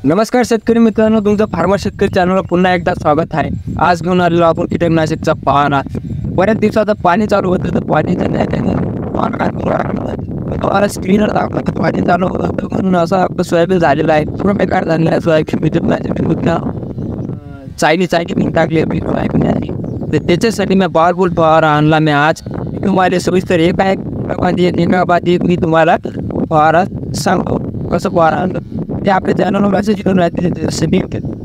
नमस्कार शेतकरी मित्रांनो, तुमचं फार्मर शेतकरी चॅनलवर पुन्हा एकदा स्वागत आहे। आज घेऊन आलेलो आपण कीटकनाशकचा फवारा। बऱ्याच दिवसाचं पाणी चालू होतं तर पाणी स्क्रीनर दाखवत पाणी चालू होतं म्हणून असं आपलं सोयाबीन झालेलं आहे। पूर्ण बेकार झालेलं आहे सोयाबीन। चायनी टाकली तर त्याच्यासाठी मी पॉवरफुल फवारा आणला। मी आज तुम्हाला सविस्तर एक मी तुम्हाला फवारा सांगतो कसं फवारा आणलं ते आपल्या चॅनलवर मेसेज करून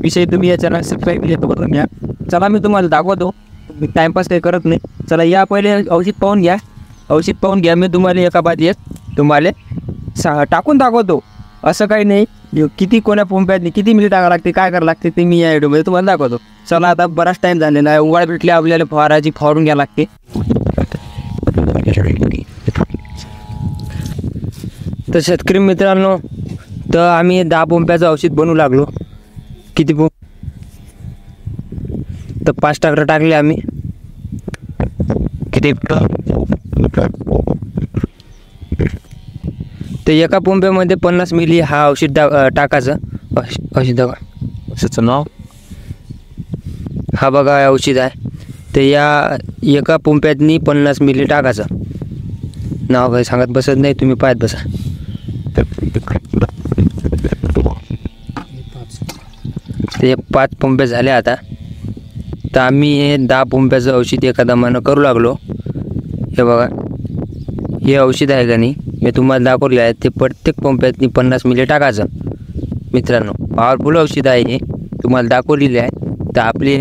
विषय तुम्ही या चॅनल सबस्क्राईब केलं करून घ्या। चला मी तुम्हाला दाखवतो, टाइमपास काही करत नाही। चला या पहिले औषध पाहून घ्या। मी तुम्हाला एका बादी एक तुम्हाला टाकून दाखवतो। असं काही नाही, किती कोण्या पंप्यात किती मिली टाकावं लागते काय करावं लागते ते मी या व्हिडिओमध्ये तुम्हाला दाखवतो। चला आता बराच टाईम झालेला आहे, उघाड भेटली आपल्याला फवाराची फवारून घ्यावं लागते। तर शेतकरी मित्रांनो, तर आम्ही 10 पंप्याचं औषध बनवू लागलो। किती तर 5 टाकर टाकले आम्ही। किती तर एका पंप्यामध्ये 50 मिली हा औषध टाकायचं। औषधाचं नाव हा बघा औषध आहे। तर या एका पंप्यातनी 50 मिली टाकायचं। नाव काही सांगत बसत नाही, तुम्ही पाहत बसा। ते 5 पंपे झाले आता। तर आम्ही हे 10 पंप्याचं औषध एका दमानं करू लागलो। हे बघा, हे औषध आहे का नाही, मी तुम्हाला दाखवले आहे। ते प्रत्येक पंप्यातनी 50 मिली टाकायचं। मित्रांनो, पॉवरफुल औषध आहे हे, तुम्हाला दाखवलेले आहे। तर आपली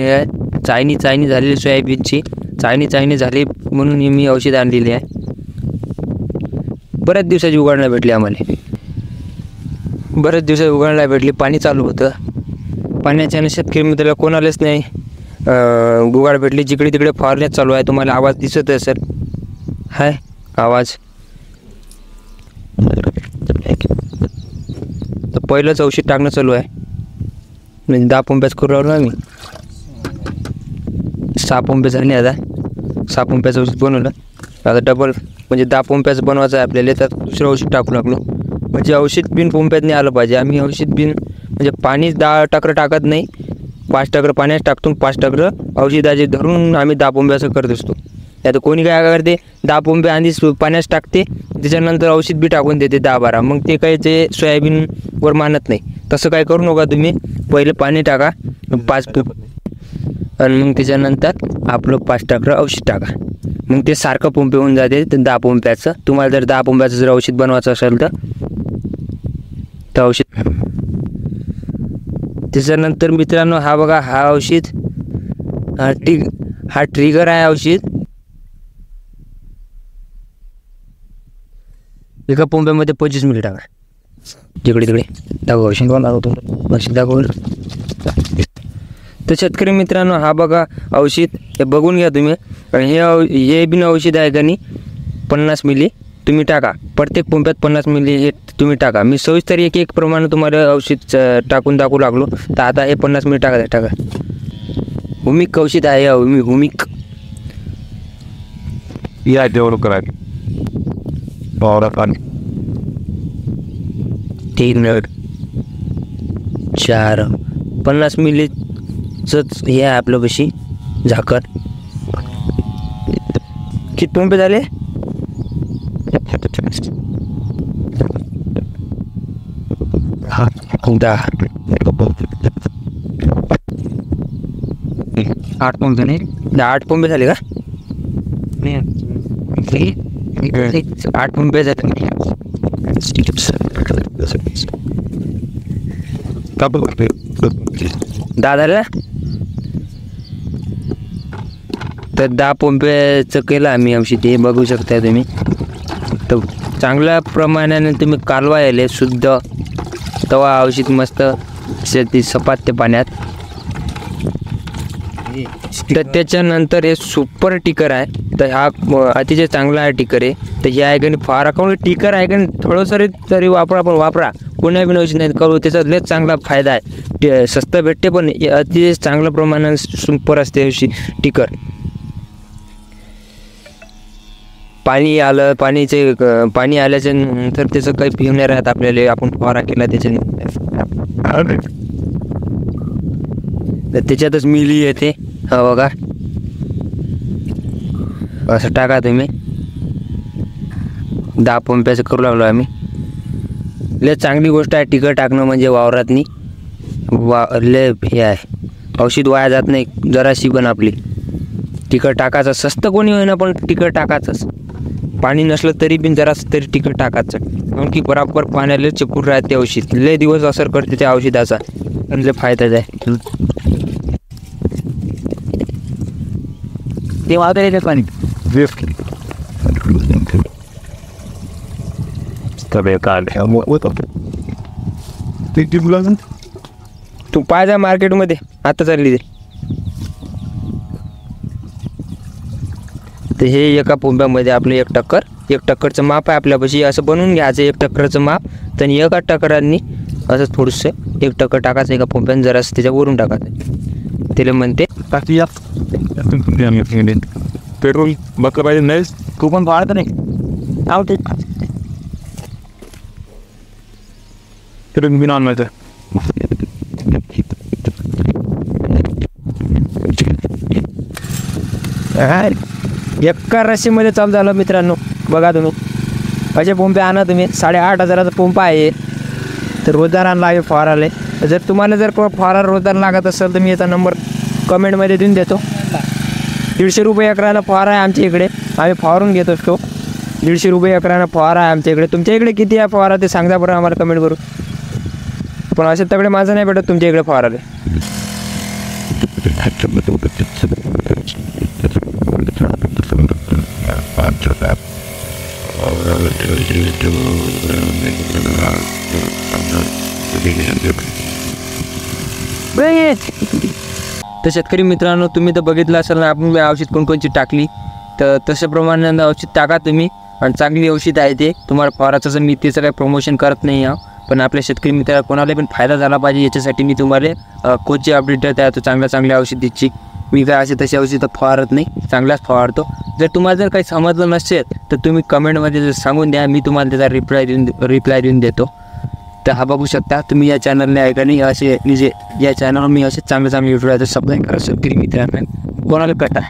चायनी झालेली सोयाबीनची चायनी झाली म्हणून मी औषध आणलेली आहे। बऱ्याच दिवसाची उघडणं भेटली आम्हाला, पाणी चालू होतं। पाण्याच्या शेतकरी मित्राला कोणालाच नाही उघाड भेटली। जिकडे तिकडे फवारण्यात चालू आहे। तुम्हाला आवाज दिसत आहे सर, हाय आवाज। तर पहिलंच औषध टाकणं चालू आहे, म्हणजे 10 पंप्याच करू लागलो आम्ही। 6 पंपे झाले आता। 6 पंप्याचं औषध बनवलं आता। डबल म्हणजे 10 पंप्याचं बनवायचं आहे आपल्याला, तर दुसरं औषध टाकू लागलो। म्हणजे औषध बिन पंप्यात नाही आलं पाहिजे। आम्ही औषध बिन म्हणजे पाणी 10 टाकर टाकत नाही, 5 टाकर पाण्यात टाकतो, 5 टाकर औषधाचे धरून आम्ही 10 पंप्याचं करत असतो। आता कोणी काय करते, 10 पंपे आधीच पाण्यात टाकते, त्याच्यानंतर औषध बी टाकून देते 10-12, मग ते काही ते सोयाबीनवर मानत नाही। तसं काय करू नका तुम्ही। पहिले पाणी टाका 5 आणि मग त्याच्यानंतर आपलं 5 टाकर औषध टाका, मग ते सारखं पंपे होऊन जाते। तर 10 पंप्याचं तुम्हाला जर 10 पंप्याचं जर औषध बनवायचं असेल तर औषध। त्याच्यानंतर मित्रांनो, हा बघा हा औषध, हा ट्रिगर आहे औषध। एका पंप्यामध्ये 25 मिली टाका। जिकडे तिकडे दाखव औषध दाखवलं। तर शेतकरी मित्रांनो, हा बघा औषध, हे बघून घ्या तुम्ही। आणि हे बिन औषध आहे का नाही, 50 मिली तुम्ही टाका। प्रत्येक पंप्यात 50 मिली हे तुम्ही टाका। मी सविस्तर एक प्रमाणे तुम्हाला औषध टाकून दाखवू लागलो। तर आता हे 50 मिली टाका। हुमिक औषध आहे, हुमिक या डेव्हलप करायला पाणी 3 मिनिट 4 50 मिलीच हे आहे आपलं कशी झाकण। किती पंपे झाले, 10 8 पंपे नाही, 8 पंपे झाले का? 8 पंपे झाले। 10 झाले। तर 10 पंप्याचं केलं आम्ही औषध, हे बघू शकता तुम्ही। तर चांगल्या प्रमाणाने तुम्ही कालवा यायले शुद्ध, तवा औषध मस्त शेती सपाट ते पाण्यात। तर त्याच्यानंतर हे सुपर टिकर आहे। तर हा अतिशय चांगला आहे टिकर आहे। तर हे आहे का नाही फार अकाउंट टिकर आहे का नाही, थोडंसं तरी वापरा कोणा बी औषध नाही करू, त्याचा लयच चांगला फायदा आहे। स्वस्त भेटते पण अतिशय चांगल्या प्रमाणात सुपर असते टिकर। पाणी आलं, पाणी आल्याच्या नंतर त्याचं काही उपयोग नाही राहत आपल्याला. आपण फवारा केला त्याच्याने तर त्याच्यातच मिली येते. हा बघा, असं टाका तुम्ही. 10 पंप्याचं करू लागलो आम्ही. लय चांगली गोष्ट आहे टिकं टाकणं म्हणजे वावरातनी. लय हे आहे, औषध वाया जात नाही जराशी पण. आपली टिकं टाकायचं, स्वस्त कोणी होईना पण टिकं टाकायचंच. पाणी नसलं तरी पण जरासं तरी टिकं टाकायचं, कारण की बराबर पाण्याला चिपून राहते औषध. लय दिवस असर करते त्या औषधाचा, आणि लय फायदाच आहे. ते वाहत आहे पाणी तू पाय जा मार्केटमध्ये आता चालली ते. तर हे एका पंप्यामध्ये आपलं 1 टक्करचं माप आहे आपल्यापाशी. असं बनवून घ्यायचं 1 टक्करचं माप. तर एका टक्करांनी असं थोडंसं 1 टक्कर टाकायचं एका पंप्यानं, जरासं त्याच्यावरून टाकायचं. त्याला म्हणते पेट्रोल बघलं पाहिजे. नाही तू पण वाढत नाही आवते बिना आणवायचं. एका राशीमध्ये चालू झालं मित्रांनो. बघा तुम्ही असे पंपे आणा तुम्ही. 8,500चा पंप आहे. तर रोजदार लागेल फवाराले. जर तुम्हाला जर फवारा रोजदार लागत असेल तर मी याचा नंबर कमेंटमध्ये देऊन देतो. 150 रुपये एकरानं फवारा आहे आमच्या इकडे. आम्ही फवारून घेत असतो. 150 रुपये एकरानं फवारा आहे आमच्या इकडे. तुमच्या इकडे किती आहे फवारा ते सांगा बरं आम्हाला कमेंट करून. पण असे तगडे माझं नाही भेटत तुमच्या इकडे फवाराले. तर शेतकरी मित्रांनो, तुम्ही तर बघितलं असेल ना आपण औषध कोणकोणची टाकली. तर तशाप्रमाणे औषध टाका तुम्ही. आणि चांगली औषध आहे ते. तुम्हाला फवाराचं मी त्याचं काही प्रमोशन करत नाही आहे, पण आपल्या शेतकरी मित्राला कोणाला पण फायदा झाला पाहिजे याच्यासाठी मी तुम्हाला कोणची अपडेट देत आहे. तो चांगल्या औषधीची. मी काय असे तशी औषधं फवारत नाही, चांगलाच फवारतो. जर तुम्हाला जर काही समजलं नसेल तर तुम्ही कमेंटमध्ये जर सांगून द्या, मी तुम्हाला त्याचा रिप्लाय देऊन देतो. तर हा बघू शकता तुम्ही या चॅनलने आहे का नाही, असे म्हणजे या चॅनलवर मी असे चांगले व्हिडिओ सबस्क्राईब करा शेतकरी मित्रांना. कोणाला कटा